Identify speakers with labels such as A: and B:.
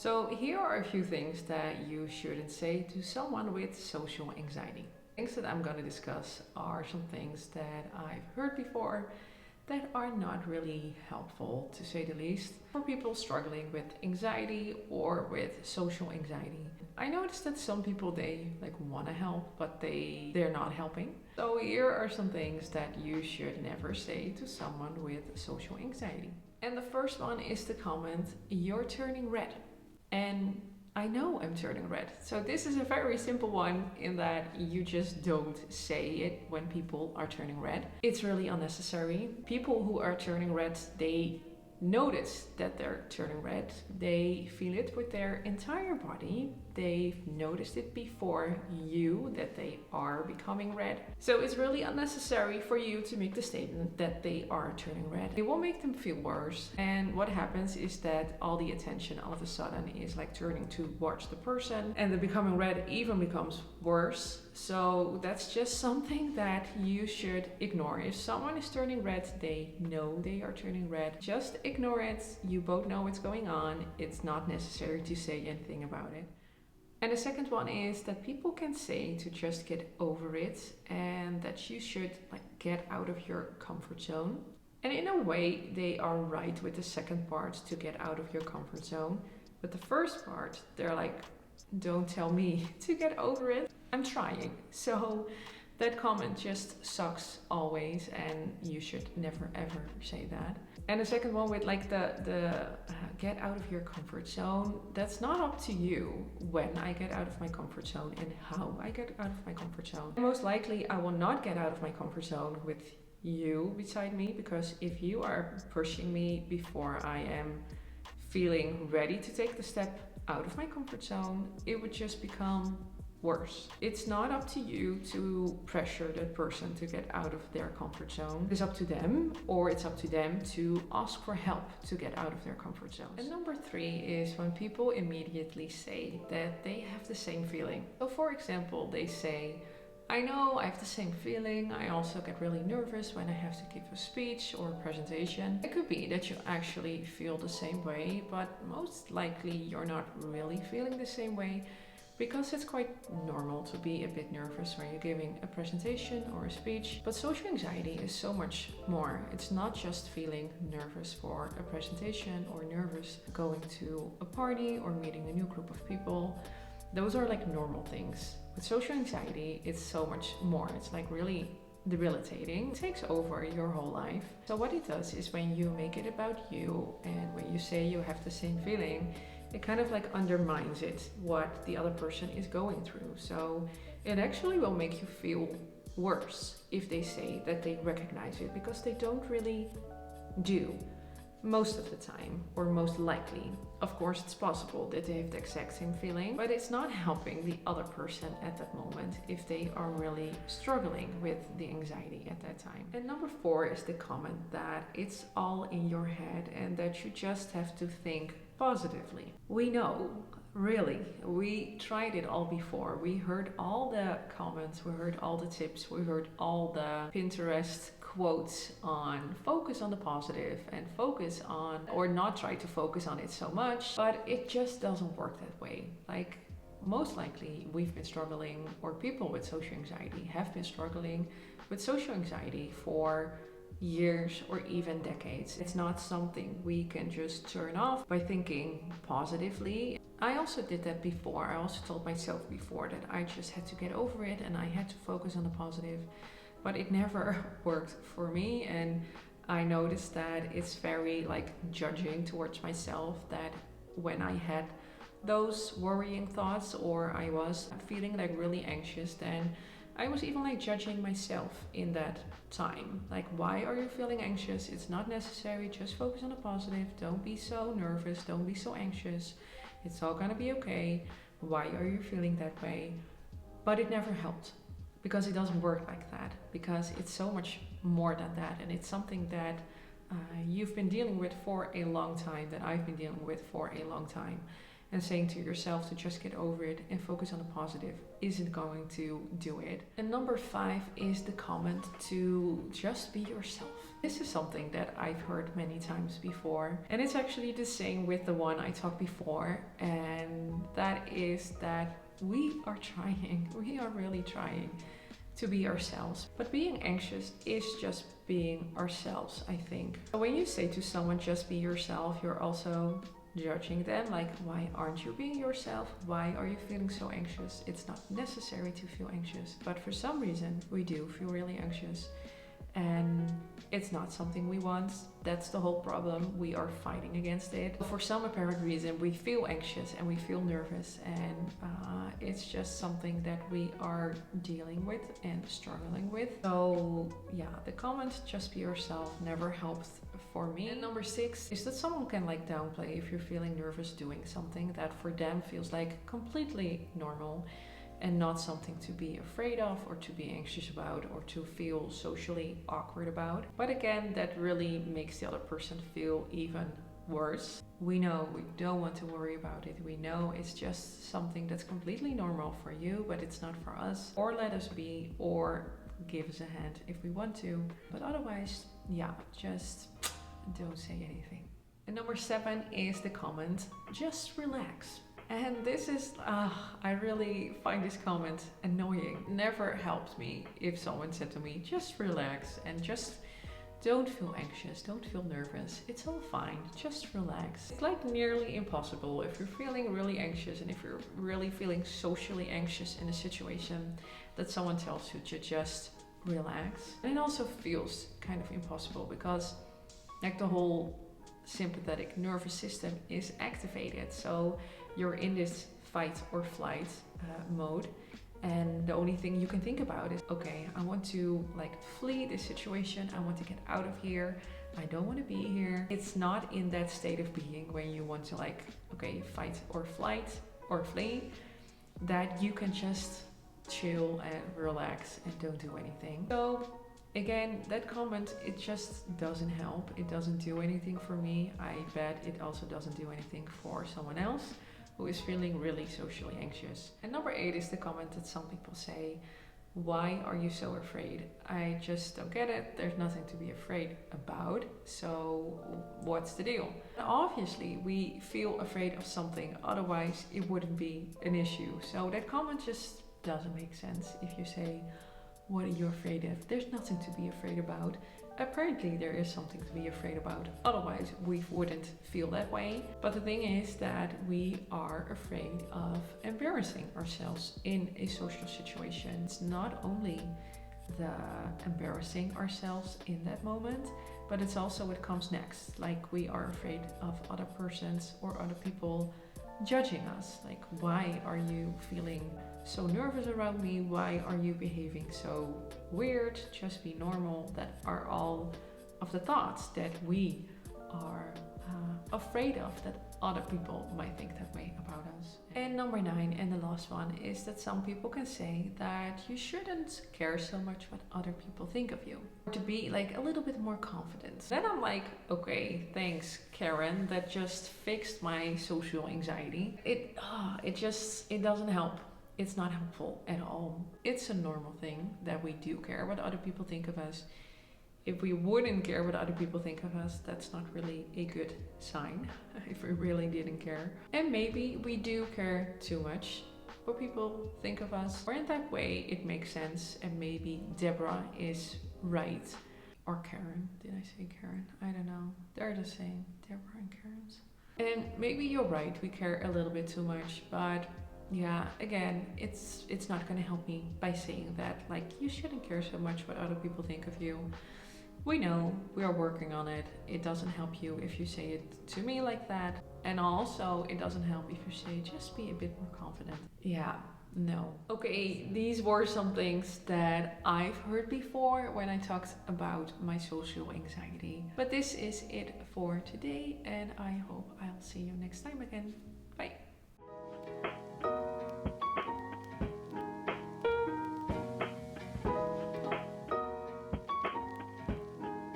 A: So here are a few things that you shouldn't say to someone with social anxiety. Things that I'm going to discuss are some things that I've heard before that are not really helpful, to say the least, for people struggling with anxiety or with social anxiety. I noticed that some people, they want to help, but they're not helping. So here are some things that you should never say to someone with social anxiety. And the first one is the comment, "You're turning red." And I know I'm turning red. So this is a very simple one in that you just don't say it when people are turning red. It's really unnecessary. People who are turning red, they notice that they're turning red. They feel it with their entire body. They've noticed it before you that they are becoming red. So it's really unnecessary for you to make the statement that they are turning red. It will make them feel worse. And what happens is that all the attention all of a sudden is turning towards the person, and the becoming red even becomes worse. So that's just something that you should ignore. If someone is turning red, they know they are turning red. Just ignore it. You both know what's going on. It's not necessary to say anything about it. And the second one is that people can say to just get over it, and that you should get out of your comfort zone. And in a way, they are right with the second part, to get out of your comfort zone. But the first part, they're like, "Don't tell me to get over it. I'm trying." So that comment just sucks always, and you should never ever say that. And the second one with the get out of your comfort zone, that's not up to you when I get out of my comfort zone and how I get out of my comfort zone. Most likely I will not get out of my comfort zone with you beside me, because if you are pushing me before I am feeling ready to take the step out of my comfort zone, it would just become worse. It's not up to you to pressure that person to get out of their comfort zone. It's up to them, or it's up to them to ask for help to get out of their comfort zone. And number 3 is when people immediately say that they have the same feeling. So for example, they say, "I know I have the same feeling. I also get really nervous when I have to give a speech or a presentation." It could be that you actually feel the same way, but most likely you're not really feeling the same way, because it's quite normal to be a bit nervous when you're giving a presentation or a speech. But social anxiety is so much more. It's not just feeling nervous for a presentation or nervous going to a party or meeting a new group of people. Those are normal things. With social anxiety, it's so much more. It's really debilitating. It takes over your whole life. So what it does is, when you make it about you and when you say you have the same feeling, it kind of undermines it, what the other person is going through. So it actually will make you feel worse if they say that they recognize it, because they don't really do most of the time, or most likely. Of course, it's possible that they have the exact same feeling, but it's not helping the other person at that moment if they are really struggling with the anxiety at that time. And number 4 is the comment that it's all in your head and that you just have to think positively. We know, really, we tried it all before. We heard all the comments, we heard all the tips, we heard all the Pinterest quotes on focus on the positive and focus on, or not try to focus on it so much, but it just doesn't work that way. Most likely we've been struggling, or people with social anxiety have been struggling with social anxiety for years or even decades. It's not something we can just turn off by thinking positively. I also did that before. I also told myself before that I just had to get over it and I had to focus on the positive, but it never worked for me. And I noticed that it's very judging towards myself, that when I had those worrying thoughts or I was feeling really anxious, then I was even judging myself in that time. Why are you feeling anxious? It's not necessary. Just focus on the positive. Don't be so nervous. Don't be so anxious. It's all gonna be okay. Why are you feeling that way? But it never helped, because it doesn't work like that, because it's so much more than that. And it's something that you've been dealing with for a long time, that I've been dealing with for a long time. And saying to yourself to just get over it and focus on the positive isn't going to do it. And number 5 is the comment to just be yourself. This is something that I've heard many times before, and it's actually the same with the one I talked before, and that is that we are really trying to be ourselves. But being anxious is just being ourselves, I think. When you say to someone just be yourself, you're also judging them, like, why aren't you being yourself? Why are you feeling so anxious? It's not necessary to feel anxious, but for some reason we do feel really anxious, and it's not something we want. That's the whole problem. We are fighting against it. For some apparent reason, we feel anxious and we feel nervous, and it's just something that we are dealing with and struggling with. So yeah, the comment just be yourself never helped for me. And number 6 is that someone can like downplay if you're feeling nervous doing something that for them feels like completely normal and not something to be afraid of or to be anxious about or to feel socially awkward about. But again, that really makes the other person feel even worse. We know we don't want to worry about it. We know it's just something that's completely normal for you, but it's not for us. Or let us be, or give us a hand if we want to. But otherwise, yeah, just don't say anything. And number 7 is the comment, just relax. And this is, I really find this comment annoying. It never helped me if someone said to me, just relax and just don't feel anxious, don't feel nervous. It's all fine, just relax. It's like nearly impossible if you're feeling really anxious and if you're really feeling socially anxious in a situation that someone tells you to just relax. And it also feels kind of impossible because like the whole sympathetic nervous system is activated. So you're in this fight or flight mode, and the only thing you can think about is, okay, I want to like flee this situation, I want to get out of here, I don't want to be here. It's not in that state of being when you want to like, okay, fight or flight or flee, that you can just chill and relax and don't do anything. So again, that comment, it just doesn't help. It doesn't do anything for me. I bet it also doesn't do anything for someone else who is feeling really socially anxious. And number 8 is the comment that some people say, why are you so afraid? I just don't get it. There's nothing to be afraid about. So what's the deal? Obviously, we feel afraid of something. Otherwise, it wouldn't be an issue. So that comment just doesn't make sense if you say, what are you afraid of? There's nothing to be afraid about. Apparently there is something to be afraid about. Otherwise we wouldn't feel that way. But the thing is that we are afraid of embarrassing ourselves in a social situation. It's not only the embarrassing ourselves in that moment, but it's also what comes next. Like we are afraid of other persons or other people judging us. Like, why are you feeling so nervous around me? Why are you behaving so weird? Just be normal. That are all of the thoughts that we are afraid of, that other people might think that way about us. And number 9, and the last one, is that some people can say that you shouldn't care so much what other people think of you, to be like a little bit more confident. Then I'm like, okay, thanks Karen, that just fixed my social anxiety. It doesn't help. It's not helpful at all. It's a normal thing that we do care what other people think of us. If we wouldn't care what other people think of us, that's not really a good sign, if we really didn't care. And maybe we do care too much what people think of us. Or in that way, it makes sense, and maybe Deborah is right. Or Karen. Did I say Karen? I don't know. They're the same, Deborah and Karen's. And maybe you're right, we care a little bit too much, but yeah, again, it's not going to help me by saying that, like, you shouldn't care so much what other people think of you. We know, we are working on it. It doesn't help you if you say it to me like that. And also, it doesn't help if you say, just be a bit more confident. Yeah, no. Okay, these were some things that I've heard before when I talked about my social anxiety. But this is it for today, and I hope I'll see you next time again. Bye.